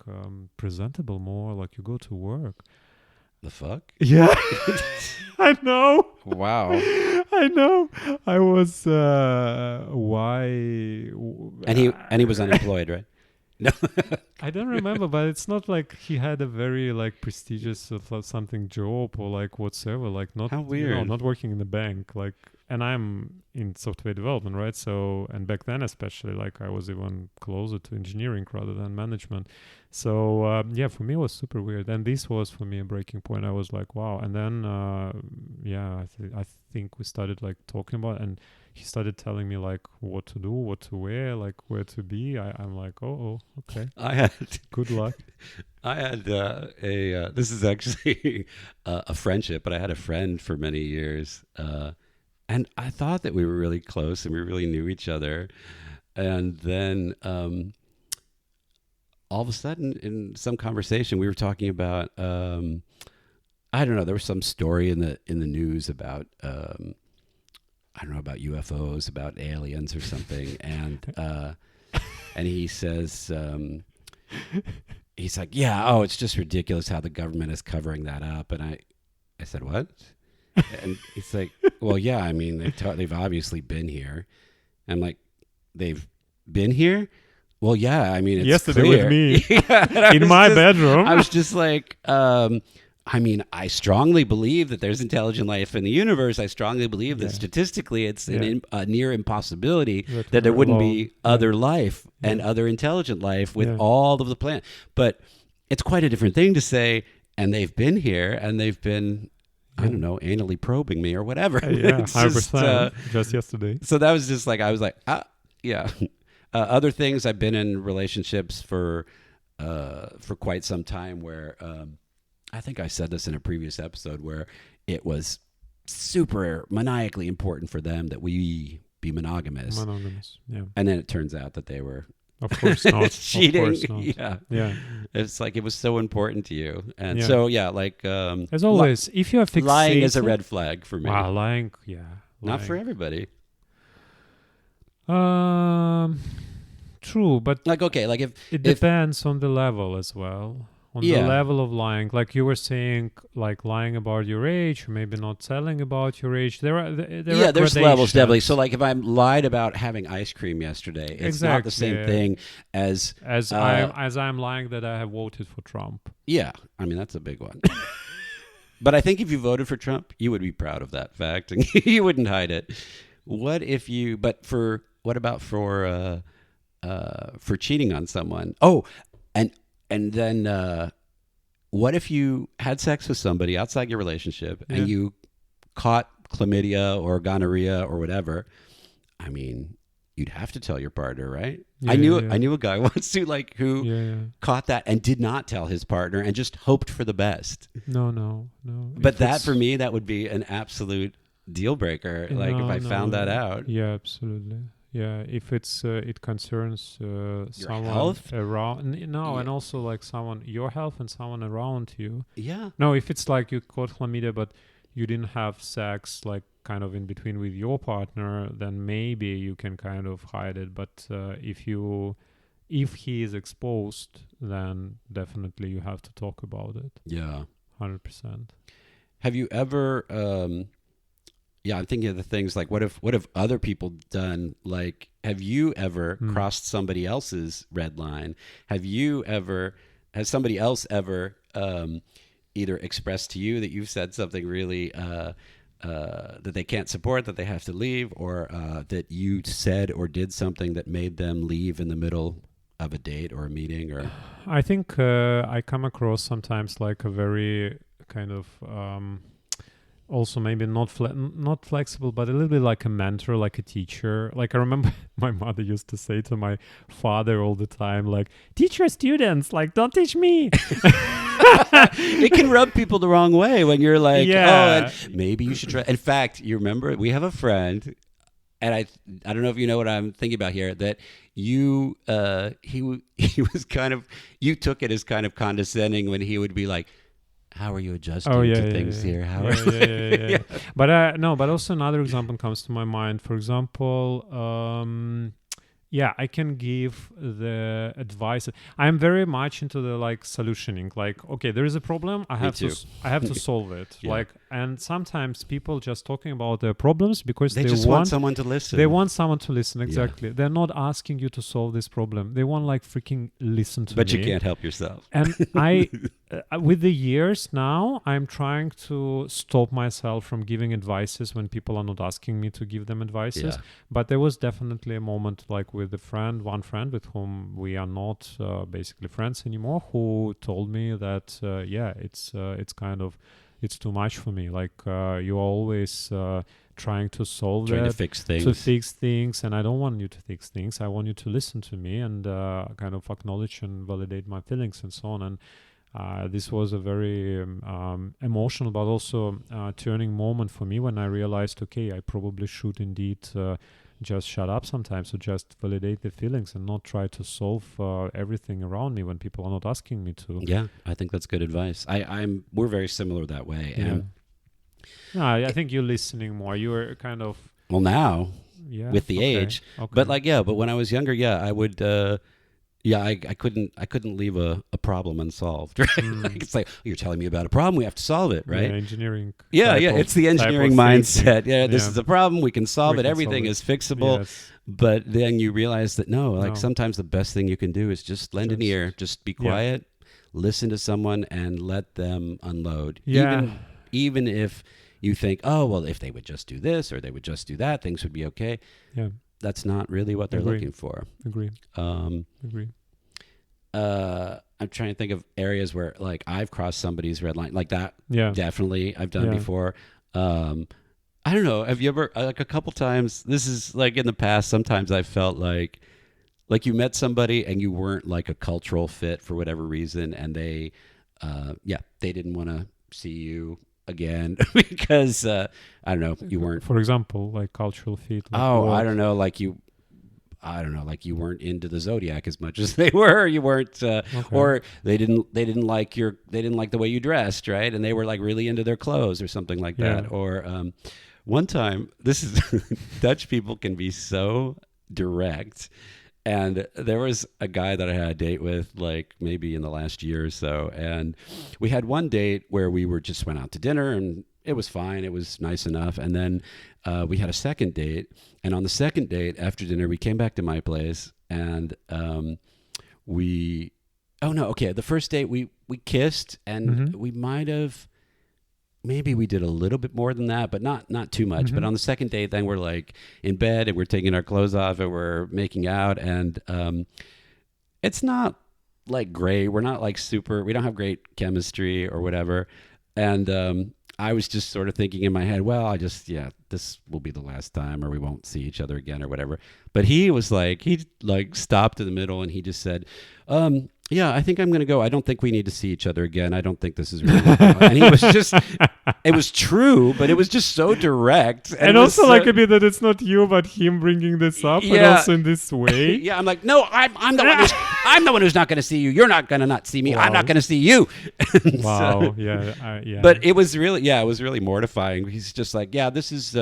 presentable, more like you go to work. The fuck? Yeah. I know. Wow. I know. I was why and he was unemployed, right? No. I don't remember, but it's not like he had a very like prestigious something job or like whatsoever, like not, how weird. Not working in the bank, like, and I'm in software development, right? So, and back then especially, like I was even closer to engineering rather than management. So for me it was super weird, and this was for me a breaking point. I was like, wow. And then I think we started like talking about it, and he started telling me like what to do, what to wear, like where to be. I'm like, oh, okay. I had good luck. I had this is actually a friendship, but I had a friend for many years, and I thought that we were really close and we really knew each other, and then all of a sudden in some conversation we were talking about I don't know, there was some story in the news about I don't know, about UFOs, about aliens or something. And he says, he's like, yeah, it's just ridiculous how the government is covering that up. And I said, what? And he's like, well, yeah, I mean, they've obviously been here. I'm like, they've been here? Well, yeah, I mean, it's yesterday clear. With me in my bedroom. I was just like, I mean, I strongly believe that there's intelligent life in the universe. I strongly believe that statistically it's a near impossibility that there wouldn't be other life and other intelligent life with all of the planet. But it's quite a different thing to say, and they've been here and they've been, I don't know, anally probing me or whatever. 100%. Just yesterday. So that was just like, I was like, yeah. Other things, I've been in relationships for quite some time where... I think I said this in a previous episode where it was super maniacally important for them that we be monogamous. Yeah. And then it turns out that they were of course not cheating. Of course not. Yeah. It's like it was so important to you. And like as always, if you are fixated, lying is a red flag for me. Wow, lying, Not for everybody. True, but like okay, like if it depends on the level as well. On the level of lying, like you were saying, like lying about your age, or maybe not telling about your age. There's levels definitely. So, like if I lied about having ice cream yesterday, it's not the same thing as I'm lying that I have voted for Trump. Yeah, I mean that's a big one. But I think if you voted for Trump, you would be proud of that fact, and you wouldn't hide it. What if you? But what about for cheating on someone? Oh, and then what if you had sex with somebody outside your relationship Yeah. and you caught chlamydia or gonorrhea or whatever? I mean, you'd have to tell your partner, right? Yeah, I knew yeah. a guy once who Yeah. caught that and did not tell his partner and just hoped for the best. No. But If that it's- for me, that would be an absolute deal breaker. Like if I found that out. Yeah, absolutely. Yeah, if it concerns someone health? around, Yeah. and also like someone, your health and someone around you. Yeah. No, if it's like you caught chlamydia, but you didn't have sex, like kind of in between with your partner, then maybe you can kind of hide it. But if he is exposed, then definitely you have to talk about it. Yeah. 100%. Have you ever yeah, I'm thinking of the things like what have other people done? Like, have you ever crossed somebody else's red line? Has somebody else ever either expressed to you that you've said something really that they can't support, that they have to leave, or that you said or did something that made them leave in the middle of a date or a meeting? Or I think I come across sometimes like a very kind of also maybe not flexible, but a little bit like a mentor, like a teacher. Like I remember my mother used to say to my father all the time, like, teach your students, like, don't teach me. it can rub people the wrong way when you're like, Yeah. oh, and maybe you should try. In fact, you remember we have a friend, and I don't know if you know what I'm thinking about here, that you he was kind of, you took it as kind of condescending when he would be like, how are you adjusting to things here? How Yeah. But no, but also another example comes to my mind. For example, I can give the advice. I'm very much into the like solutioning. Like, okay, there is a problem. I have to solve it. Yeah. Like, and sometimes people just talking about their problems because they just want someone to listen. They want someone to listen. Exactly. They're not asking you to solve this problem. They want like freaking listen to but me. you can't help yourself. And I, with the years now, I'm trying to stop myself from giving advices when people are not asking me to give them advices. Yeah. But there was definitely a moment like with one friend with whom we are not basically friends anymore, who told me that, it's kind of, it's too much for me. Like you're always trying to solve Trying that, to fix things. and I don't want you to fix things. I want you to listen to me and kind of acknowledge and validate my feelings and so on. And this was a very emotional but also turning moment for me when I realized, okay, I probably should indeed just shut up sometimes, to just validate the feelings and not try to solve everything around me when people are not asking me to. Yeah, I think that's good advice. We're very similar that way. Yeah. And No, I think you're listening more. You're kind of well, now with the age, Okay. but like, but when I was younger, I would, I couldn't leave a problem unsolved, right? Like, it's like, you're telling me about a problem, we have to solve it, right? Yeah, engineering. It's the engineering mindset. Yeah, this is a problem, we can solve We it. can Everything solve is fixable. Yes. But then you realize that sometimes the best thing you can do is just lend an ear, just be quiet, listen to someone, and let them unload. Yeah. Even if you think, oh, well, if they would just do this or they would just do that, things would be okay. Yeah. That's not really what they're looking for. Agree. I'm trying to think of areas where like I've crossed somebody's red line like that. Yeah. Definitely I've done before. I don't know. Have you ever, like a couple times, this is like in the past, sometimes I felt like you met somebody and you weren't like a cultural fit for whatever reason. And they didn't want to see you again because, I don't know, you weren't. For example, like cultural fit. Like I don't know. Like you weren't into the Zodiac as much as they were. You weren't, or they didn't like the way you dressed, right? And they were like really into their clothes or something like that. Or one time, this is Dutch people can be so direct. And there was a guy that I had a date with, like maybe in the last year or so, and we had one date where we just went out to dinner, and it was fine. It was nice enough. And then we had a second date. And on the second date after dinner, we came back to my place and the first date we kissed and we maybe we did a little bit more than that, but not too much. But on the second date, then we're like in bed and we're taking our clothes off and we're making out. And it's not like great. We're not like super. We don't have great chemistry or whatever. And I was just sort of thinking in my head, well, this will be the last time, or we won't see each other again, or whatever. But he stopped in the middle, and he just said, yeah, I think I'm going to go. I don't think we need to see each other again. I don't think this is really working out. And he was just, it was true, but it was just so direct. And also like a bit that it's not you, but him bringing this up, and also in this way. Yeah, I'm like, no, I'm the one who's not going to see you. You're not going to not see me. Wow. I'm not going to see you. Wow. Yeah. But it was really mortifying. He's just like, yeah, this is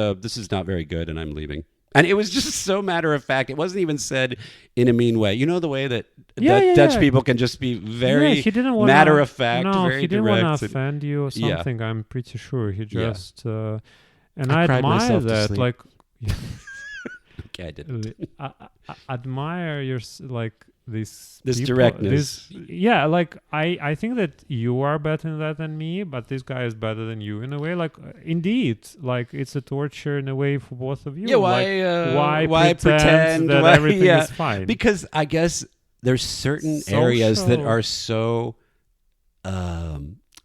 not very good, and I'm leaving. And it was just so matter of fact. It wasn't even said in a mean way. You know the way that Dutch people can just be very matter of fact, no, very he didn't direct. want to offend you or something. Yeah. I'm pretty sure he just. And I admire that. Like, okay, I did. I admire your this people, directness. Like I think that you are better than that than me, but this guy is better than you in a way. Like indeed, like it's a torture in a way for both of you. Yeah, why pretend that everything is fine? Because I guess there's certain areas that are so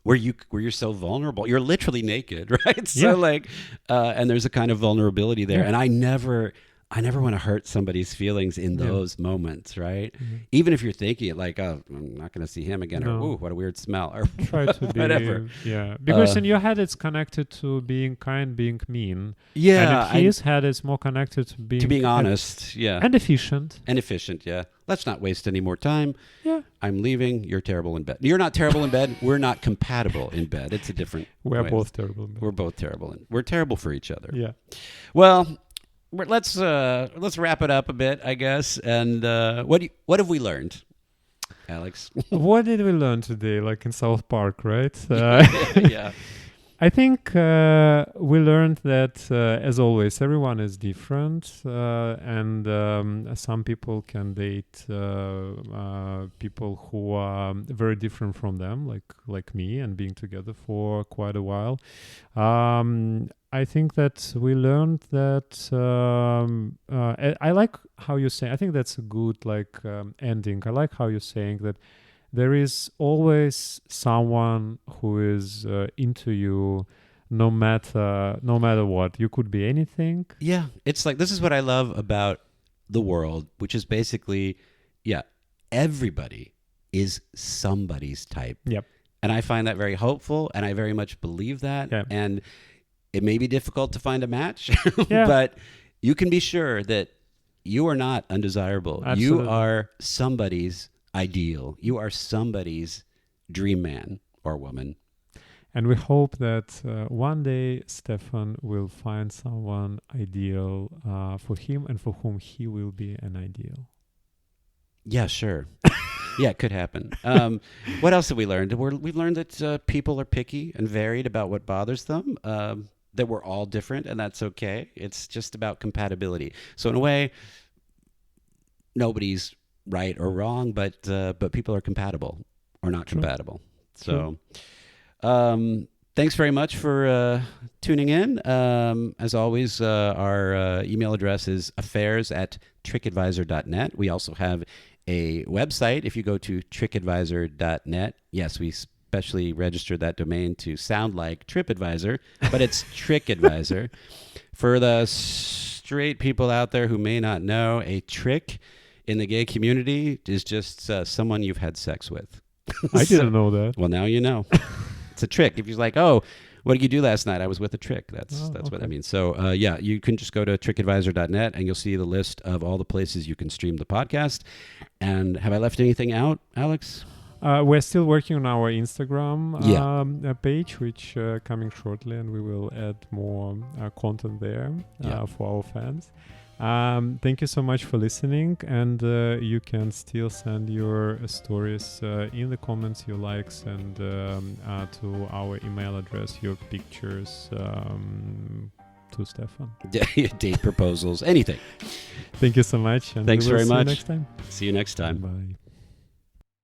where you're so vulnerable. You're literally naked, right? So and there's a kind of vulnerability there, and I never want to hurt somebody's feelings in those moments, right? Mm-hmm. Even if you're thinking it like, oh, I'm not going to see him again, or ooh, what a weird smell, or try to be, whatever. Yeah, because in your head it's connected to being kind, being mean. Yeah, and in his head it's more connected to being honest. Yeah, and efficient. Yeah. Let's not waste any more time. Yeah, I'm leaving. You're terrible in bed. You're not terrible in bed. We're not compatible in bed. It's a different. We're both terrible in bed. We're both terrible, and we're terrible for each other. Yeah. Well. Let's wrap it up a bit, I guess. And what have we learned, Alex? What did we learn today? Like in South Park, right? Yeah. I think we learned that, as always, everyone is different, and some people can date people who are very different from them, like me, and being together for quite a while. I think that we learned that I like how you say. I think that's a good ending. I like how you're saying that there is always someone who is into you, no matter what. You could be anything. Yeah, it's like this is what I love about the world, which is basically, everybody is somebody's type. Yep. And I find that very hopeful, and I very much believe that. Yep. And it may be difficult to find a match, but you can be sure that you are not undesirable. Absolutely. You are somebody's ideal. You are somebody's dream man or woman. And we hope that one day Stefan will find someone ideal for him and for whom he will be an ideal. Yeah, sure. Yeah, it could happen. What else have we learned? We've learned that people are picky and varied about what bothers them, that we're all different, and that's okay. It's just about compatibility. So in a way, nobody's right or wrong, but people are compatible or not compatible. So thanks very much for tuning in. As always, our email address is affairs@trickadvisor.net. We also have a website. If you go to trickadvisor.net, yes, we specially registered that domain to sound like TripAdvisor, but it's TrickAdvisor. For the straight people out there who may not know, a trick in the gay community is just someone you've had sex with. I didn't know that. Well, now you know. It's a trick. If you're like, oh, what did you do last night? I was with a trick. That's what that means. So, you can just go to trickadvisor.net and you'll see the list of all the places you can stream the podcast. And have I left anything out, Alex? We're still working on our Instagram page, which coming shortly, and we will add more content there for our fans. Thank you so much for listening, and you can still send your stories in the comments, your likes, and to our email address, your pictures to Stefan. Date proposals, anything. Thank you so much, and thanks very much. See you next time. See you next time. Bye.